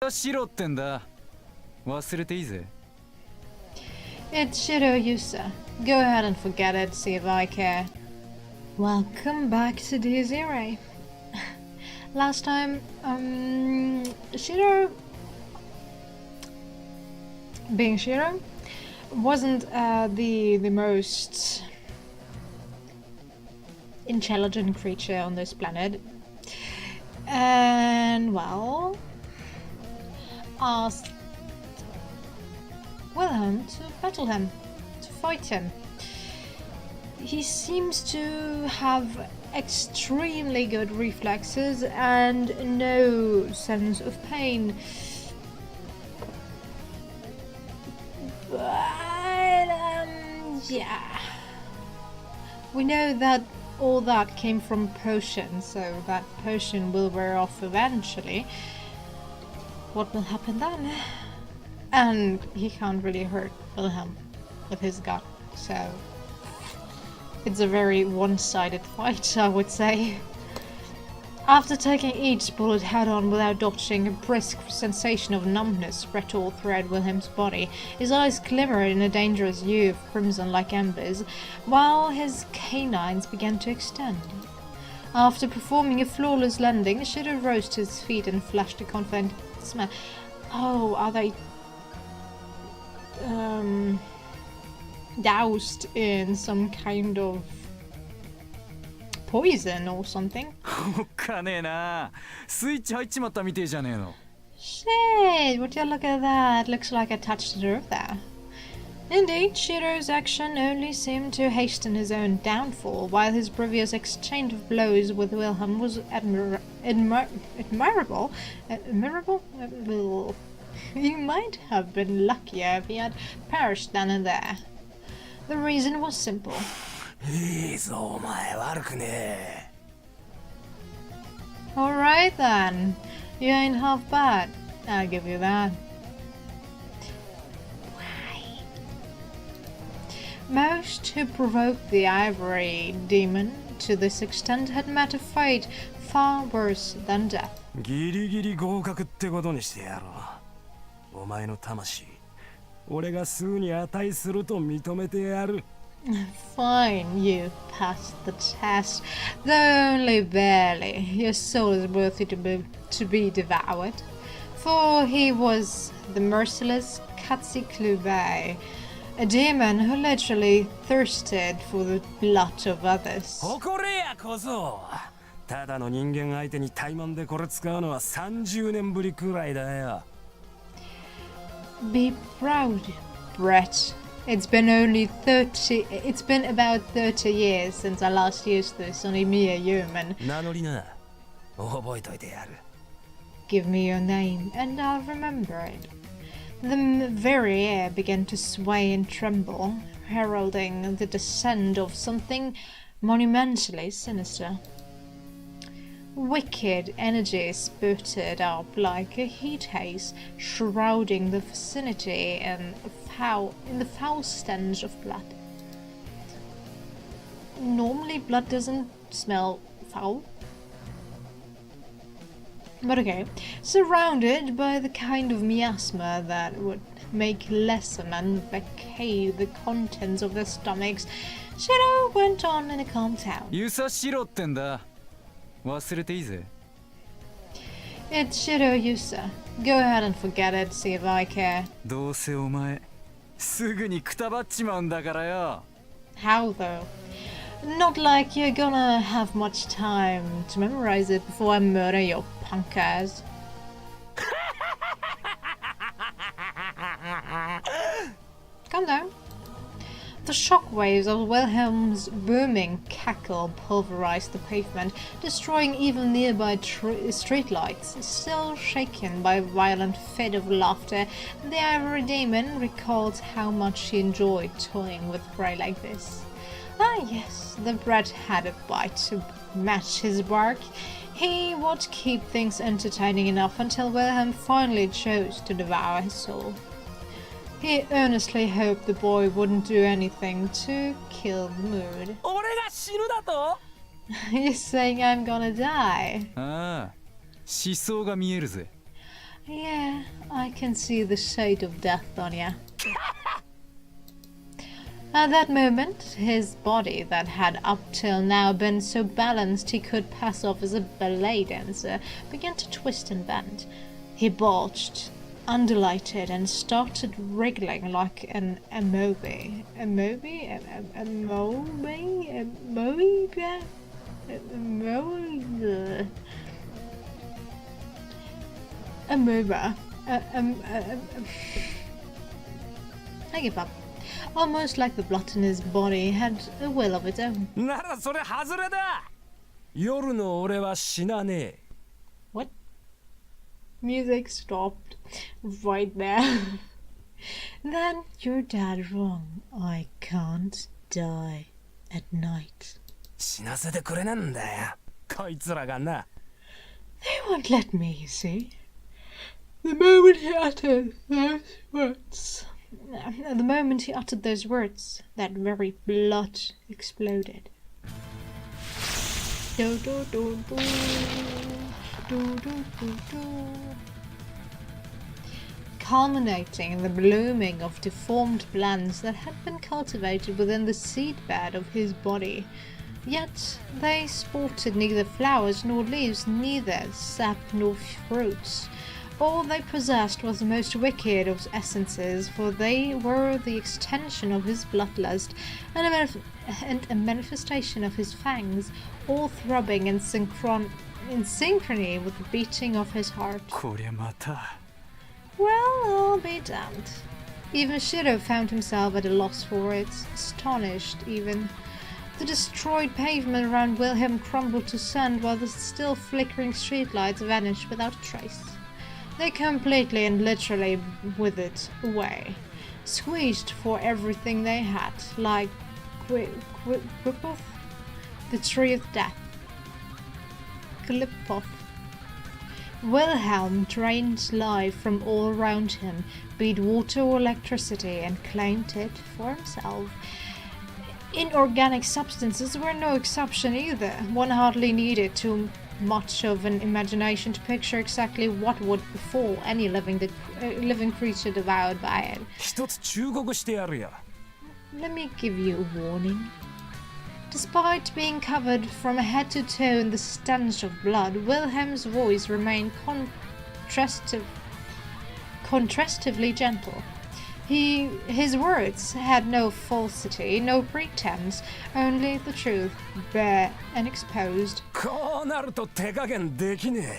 しろってんだ。忘れていいぜ。It's Shiro Yusa. Go ahead and forget it, see if I care. Welcome back to Dear's Irae. Last time, Shiro, being Shiro, wasn't the most intelligent creature on this planet. And, well, asked Wilhelm to battle him, to fight him. He seems to have extremely good reflexes and no sense of pain. But, yeah. We know that all that came from potion, so that potion will wear off eventually. What will happen then? And he can't really hurt Wilhelm with his gun, so it's a very one-sided fight, I would say. After taking each bullet head-on without dodging, a brisk sensation of numbness spread all throughout Wilhelm's body. His eyes glimmered in a dangerous hue of crimson like embers, while his canines began to extend. After performing a flawless landing, Shiro rose to his feet and flashed a confident smile. Oh, are they doused in some kind of poison or something? おっかねえな。スイッチ入っちまったみてえじゃねえの。Shit, would you look at that? Looks like I touched the roof there. Indeed, Shiro's action only seemed to hasten his own downfall, while his previous exchange of blows with Wilhelm was admirable. Admirable? He might have been luckier if he had perished then and there. The reason was simple. いいぞ、お前悪くねえ。Alright then, you ain't half bad. I'll give you that. Why? Most who provoked the ivory demon to this extent had met a fate far worse than death. ギリギリ合格ってことにしてやろう。お前の魂、俺がすぐに値すると認めてやる。Fine, you passed the test, though only barely. Your soul is worthy to be devoured. For he was the merciless Katsiklubai, a demon who literally thirsted for the blood of others. 誇れや小僧。ただの人間相手に怠慢でこれ使うのは30年ぶりくらいだよ。Be proud, Brett. It's been about 30 years since I last used this on a mere human. 名乗りな。覚えといてやる。Give me your name, and I'll remember it. The very air began to sway and tremble, heralding the descent of something monumentally sinister. Wicked energy spurted up like a heat haze, shrouding the vicinity in the foul stench of blood. Normally blood doesn't smell foul. But okay, surrounded by the kind of miasma that would make lesser men vacate the contents of their stomachs, Shiro went on in a calm tone. ユサしろってんだ。忘れていいぜ。It's Shiro Yusa. Go ahead and forget it, see if I care. どうせお前すぐにくたばっちまうんだからよ。 How though? Not like you're gonna have much time to memorize it before I murder your punk ass. Calm down. The shockwaves of Wilhelm's booming cackle pulverized the pavement, destroying even nearby streetlights. Still shaken by a violent fit of laughter, the ivory demon recalled how much he enjoyed toying with prey like this. Ah yes, the brat had a bite to match his bark. He would keep things entertaining enough until Wilhelm finally chose to devour his soul. He earnestly hoped the boy wouldn't do anything to kill the mood. 俺が死ぬだと You're saying I'm gonna die? ああ、思想が見えるぜ。Yeah, I can see the shade of death on ya. At that moment, his body that had up till now been so balanced he could pass off as a ballet dancer began to twist and bend. He bulged, undulated, and started wriggling like an amoeba. Amoeba? Amoeba? Amoeba? Amoeba. I give up. Almost like the blood in his body had a will of its own. ならそれ外れだ。夜の俺は死なねえ。 What? Music stopped right there. Then you're dead wrong. I can't die at night. 死なせてくれねえんだよ。こいつらがな。 They won't let me, you see. The moment he uttered those words, that very blood exploded. Do, do, do, do. Do, do, do, do. Culminating in the blooming of deformed plants that had been cultivated within the seedbed of his body. Yet they sported neither flowers nor leaves, neither sap nor fruits. All they possessed was the most wicked of essences, for they were the extension of his bloodlust and a manifestation of his fangs, all throbbing in synchrony with the beating of his heart. こりゃまた Well, I'll be damned. Even Shiro found himself at a loss for words, astonished even. The destroyed pavement around Wilhelm crumbled to sand while the still flickering streetlights vanished without a trace. They completely and literally withered away, squeezed for everything they had, like Gripoth, the tree of death. Glipoth. Wilhelm drained life from all around him, be it water or electricity, and claimed it for himself. Inorganic substances were no exception either. One hardly needed too much of an imagination to picture exactly what would befall any living creature devoured by it. 一つ忠告してやるよ。 Let me give you a warning. Despite being covered from head to toe in the stench of blood, Wilhelm's voice remained contrastively gentle. His words had no falsity, no pretense, only the truth, bare and exposed. こうなると手加減できねえ。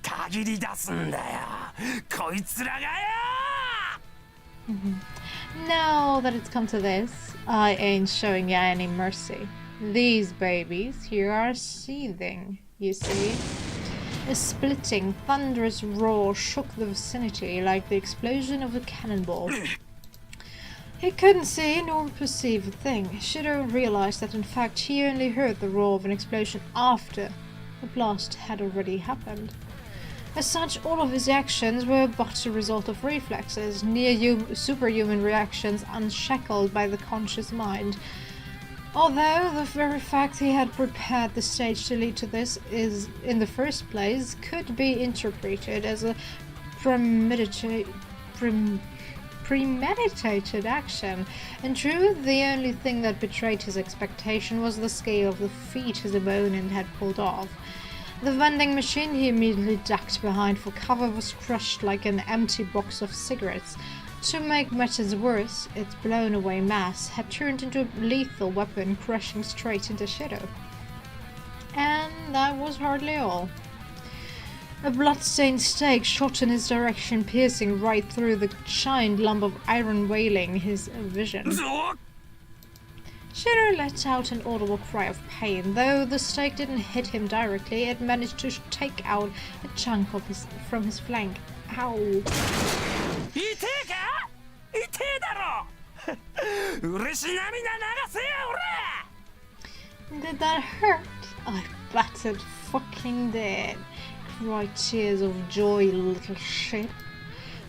限り出すんだよ。こいつらがよ。 Now that it's come to this, I ain't showing ya any mercy. These babies here are seething, you see. A splitting, thunderous roar shook the vicinity like the explosion of a cannonball. He couldn't see nor perceive a thing. Shiro realized that in fact he only heard the roar of an explosion after the blast had already happened. As such, all of his actions were but a result of reflexes, superhuman reactions unshackled by the conscious mind. Although the very fact he had prepared the stage to lead to this is, in the first place, could be interpreted as a premeditated action. In truth, the only thing that betrayed his expectation was the scale of the feat his opponent had pulled off. The vending machine he immediately ducked behind for cover was crushed like an empty box of cigarettes. To make matters worse, its blown-away mass had turned into a lethal weapon, crushing straight into Shiro. And that was hardly all. A blood-stained stake shot in his direction, piercing right through the giant lump of iron, wailing his vision. Shiro let out an audible cry of pain. Though the stake didn't hit him directly, it managed to take out a chunk of from his flank. Ow. 痛えか？痛えだろ。嬉し涙流せよ俺。 Did that hurt? I bet it fucking did. Cried tears of joy, little shit.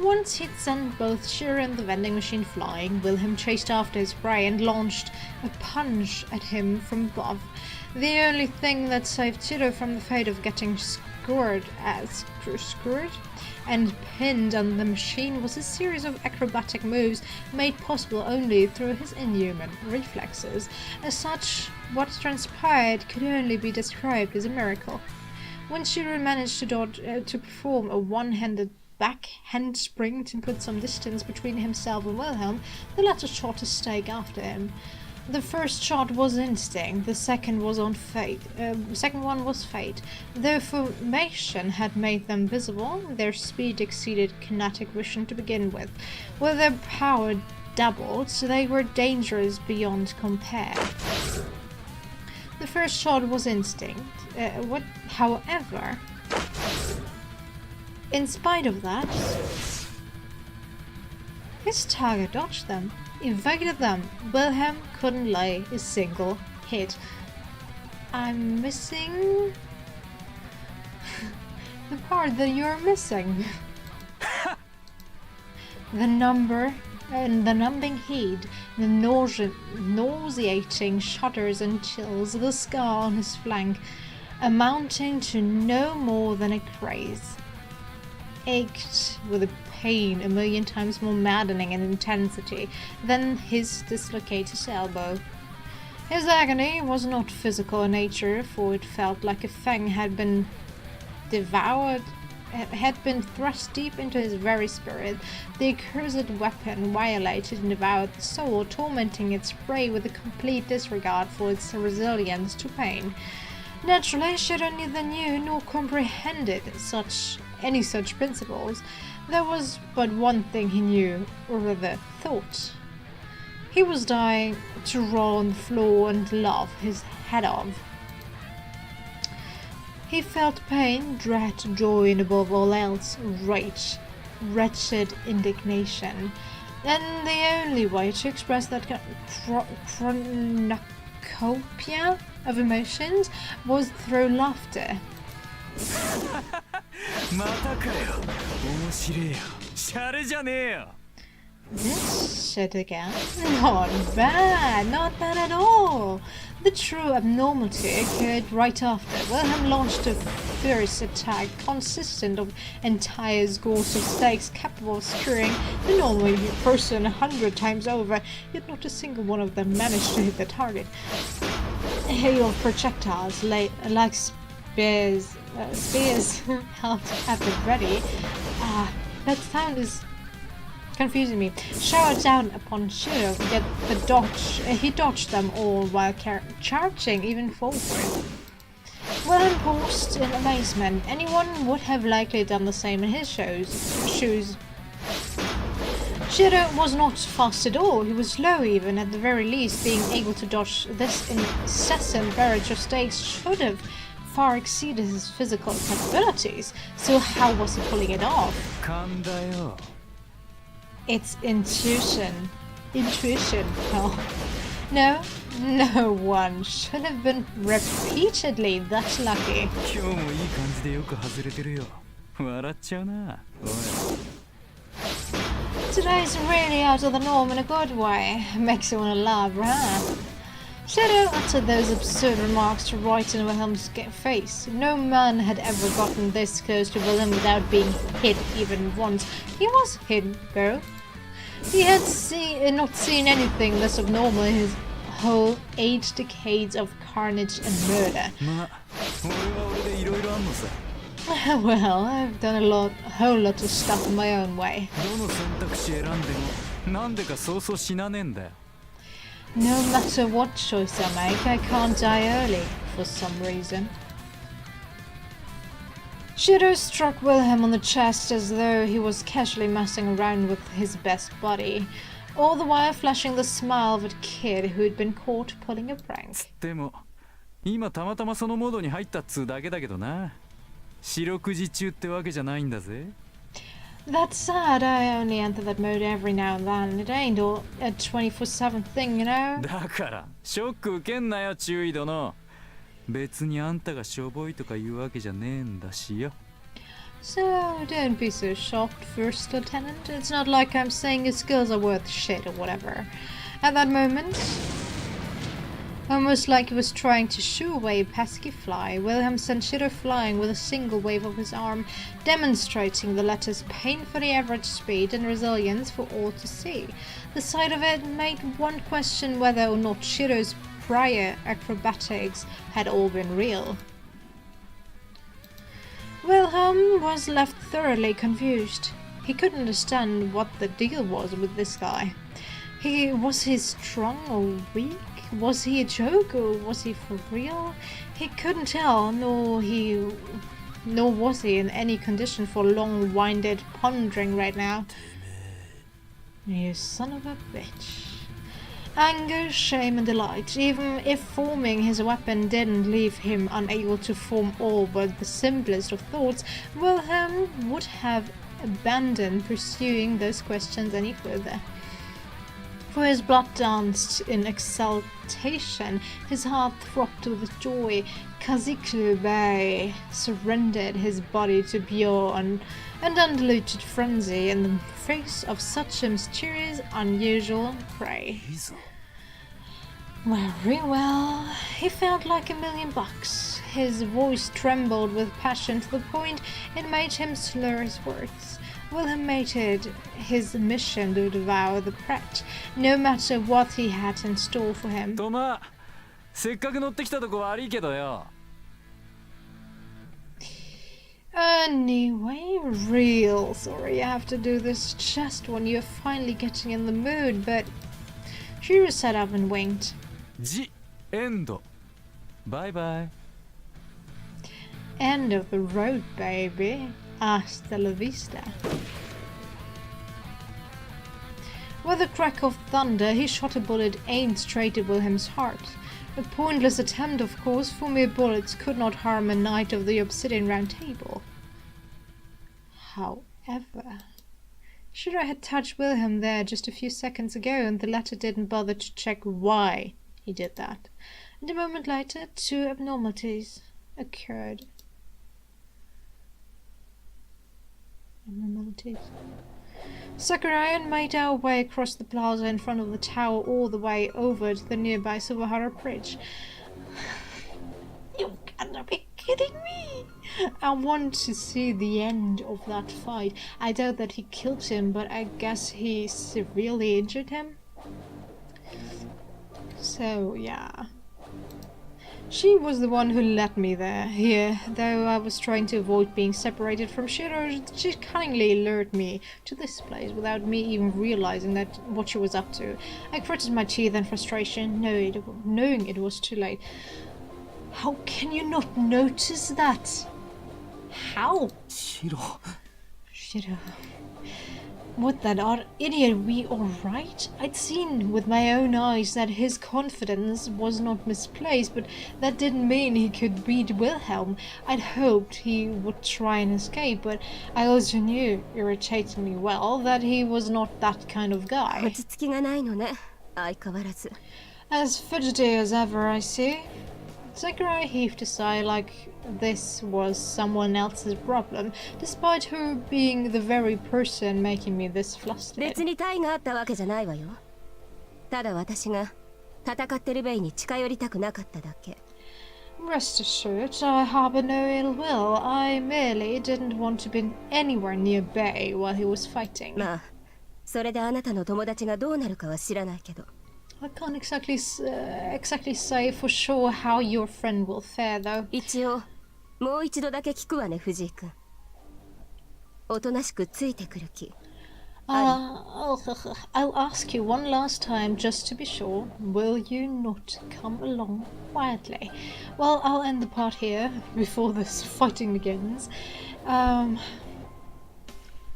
Once he'd sent both Shiro and the vending machine flying, Wilhelm chased after his prey and launched a punch at him from above. The only thing that saved Shiro from the fate of getting scored and pinned on the machine was a series of acrobatic moves made possible only through his inhuman reflexes. As such, what transpired could only be described as a miracle. When Shiro managed to perform a one-handed back handspring to put some distance between himself and Wilhelm, the latter shot a stake after him. The first shot was instinct, the second was on fate. Second one was fate. Though formation had made them visible, their speed exceeded kinetic vision to begin with. With their power doubled, so they were dangerous beyond compare. The first shot was instinct. However, in spite of that, his target dodged them, evaded them. Wilhelm couldn't lay a single hit. I'm missing the part that you're missing. The numbing heat, the nauseating shudders and chills, the scar on his flank, amounting to no more than a craze, ached with a pain a million times more maddening in intensity than his dislocated elbow. His agony was not physical in nature, for it felt like a fang had been thrust deep into his very spirit. The accursed weapon violated and devoured the soul, tormenting its prey with a complete disregard for its resilience to pain. Naturally, Shiro neither knew nor comprehended any such principles. There was but one thing he knew, or rather thought. He was dying to roll on the floor and laugh his head off. He felt pain, dread, joy, and above all else, rage, wretched indignation. And the only way to express that cornucopia of emotions was through laughter. またかよ。面白いよ。シャレじゃねえよ。 This shit again? Not bad, not bad at all. The true abnormality occurred right after. Wilhelm launched a fierce attack consistent of entire scores of stakes capable of skewering the normal person 100 times over, yet not a single one of them managed to hit the target. A hail of projectiles like spears held at the ready. That sound is confusing me. Showered down upon Shiro, yet he dodged them all while charging even forward. Wilhelm paused in amazement. Anyone would have likely done the same in his shoes. Shiro was not fast at all. He was slow even, at the very least. Being able to dodge this incessant barrage of stakes should have far exceeded his physical capabilities. So how was he pulling it off? It's intuition. Intuition. Oh. No one should have been repeatedly that lucky. 今日もいい感じでよく外れてるよ。笑っちゃうな。おい。 Today's really out of the norm in a good way. Makes you want to laugh, huh? Shiro uttered those absurd remarks right in Wilhelm's face. No man had ever gotten this close to Wilhelm without being hit even once. He was hit, though. He had not seen anything less abnormal in his whole 8 decades of carnage and murder. Well, I've done a whole lot of stuff in my own way. No matter what choice I make, I can't die early, for some reason. Shiro struck Wilhelm on the chest as though he was casually messing around with his best buddy, all the while flashing the smile of a kid who'd been caught pulling a prank. でも、今たまたまそのモードに入ったっつうだけだけどな。四六時中ってわけじゃないんだぜ。 That's sad, I only enter that mode every now and then. It ain't all a 24/7 thing, you know? だから、ショック受けんなよ、注意殿。別にあんたがしょぼいとか言うわけじゃねえんだしよ。 So, don't be so shocked, First Lieutenant. It's not like I'm saying your skills are worth shit or whatever. At that moment, Almost like he was trying to shoo away a pesky fly, Wilhelm sent Shiro flying with a single wave of his arm, demonstrating the latter's painfully average speed and resilience for all to see. The sight of it made one question whether or not Shiro's prior acrobatics had all been real. Wilhelm was left thoroughly confused. He couldn't understand what the deal was with this guy. Was he strong or weak? Was he a joke or was he for real? He couldn't tell, nor was he in any condition for long-winded pondering right now. You son of a bitch. Anger, shame and delight. Even if forming his weapon didn't leave him unable to form all but the simplest of thoughts, Wilhelm would have abandoned pursuing those questions any further. For his blood danced in exultation, his heart throbbed with joy. Kaziklu surrendered his body to pure and undiluted frenzy in the face of such a mysterious, unusual prey. Very well. He felt like $1,000,000. His voice trembled with passion to the point it made him slur his words. Wilhelm made it his mission to devour the prat, no matter what he had in store for him. とま、せっかく乗ってきたとこ悪いけどよ。Anyway, real sorry I have to do this just when you're finally getting in the mood, but Shiro sat up and winked. The end. Bye bye. End of the road, baby. Hasta la vista. With a crack of thunder, he shot a bullet aimed straight at Wilhelm's heart. A pointless attempt, of course, for mere bullets could not harm a knight of the Obsidian Round Table. However, Shiro had touched Wilhelm there just a few seconds ago, and the latter didn't bother to check why he did that. And a moment later, two abnormalities occurred. Sakurai made our way across the plaza in front of the tower all the way over to the nearby Suwahara Bridge. You gotta be kidding me! I want to see the end of that fight. I doubt that he killed him, but I guess he severely injured him. So, yeah. She was the one who led me here, though I was trying to avoid being separated from Shiro. She cunningly lured me to this place without me even realizing what she was up to. I gritted my teeth in frustration, knowing it was too late. How can you not notice that? How? Shiro. Would that odd idiot be alright? I'd seen with my own eyes that his confidence was not misplaced, but that didn't mean he could beat Wilhelm. I'd hoped he would try and escape, but I also knew, irritatingly well, that he was not that kind of guy. As fidgety as ever, I see. Sakurai heaved a sigh like this was someone else's problem, despite her being the very person making me this flustered. Rest assured, I harbor no ill will. I merely didn't want to be anywhere near Bay while he was fighting. I can't exactly say for sure how your friend will fare, though. I'll ask you one last time just to be sure. Will you not come along quietly? Well, I'll end the part here before this fighting begins.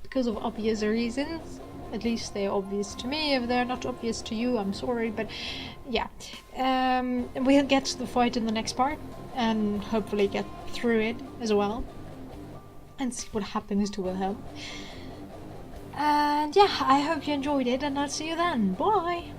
Because of obvious reasons. At least they're obvious to me. If they're not obvious to you, I'm sorry, but yeah. We'll get to the fight in the next part and hopefully get through it as well and see what happens to Wilhelm. And yeah, I hope you enjoyed it, and I'll see you then. Bye!